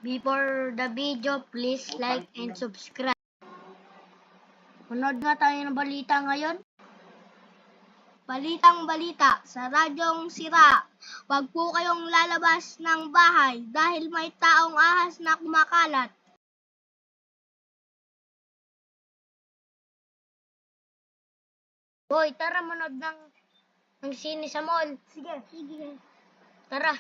Before the video, please like and subscribe. Manood nga tayo ng balita ngayon. Balitang balita sa Radyong Sira. Huwag po kayong lalabas ng bahay dahil may taong ahas na kumakalat. Boy, tara manood ng sine sa mall. Sige. Tara.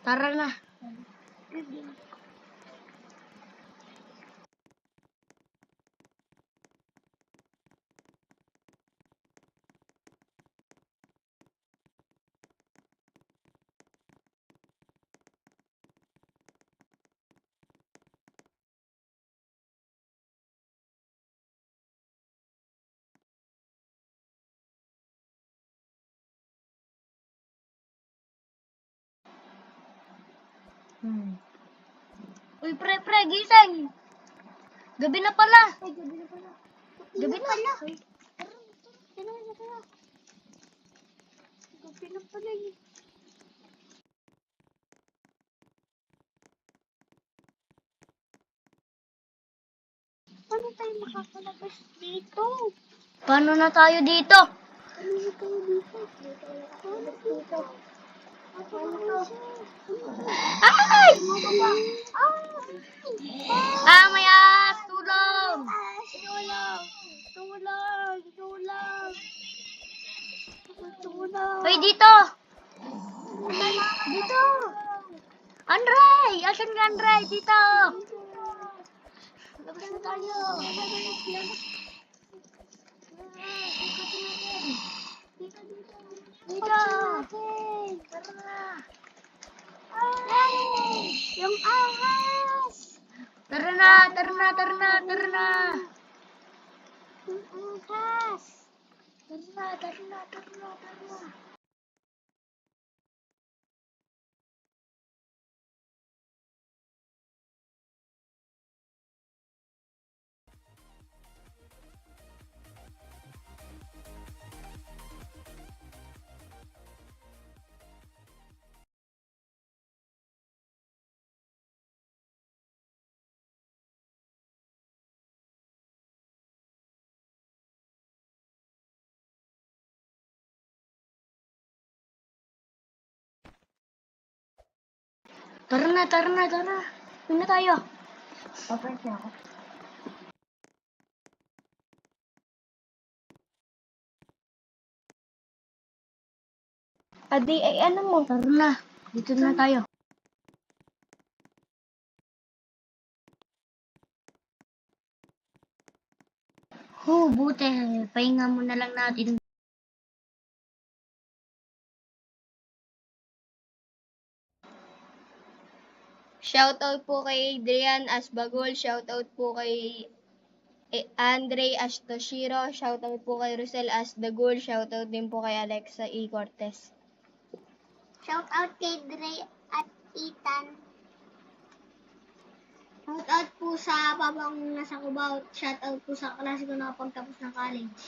Tara na. Uy, pre, gising! Gabi na pala! Gabi na pala! Gabi na pala eh. Paano tayo makakalabas dito? Paano na tayo dito? Ay! May ahas! Tulong! Hoy, dito! Dito! Andrei! Asan ka, Andrei? Dito! Labas na tayo! Dito! Tara! Yung ahas! Tara na! Yung ahas! Tara na! Tara na. Uwi na tayo. Papansin ako. Adi, ay ano mo? Tara na. Dito na tayo. Buti. Pahinga mo na lang natin. Shoutout po kay Adrian Asbagol. Shoutout po kay Andre Astoshiro. Shoutout po kay Rosel Asdagul. Shoutout din po kay Alexa E. Cortez. Shoutout kay Dre at Ethan. Shoutout po sa papa kong nasa Cubao. Shoutout po sa klase ko na pagtapos ng college.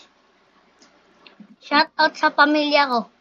Shoutout sa pamilya ko.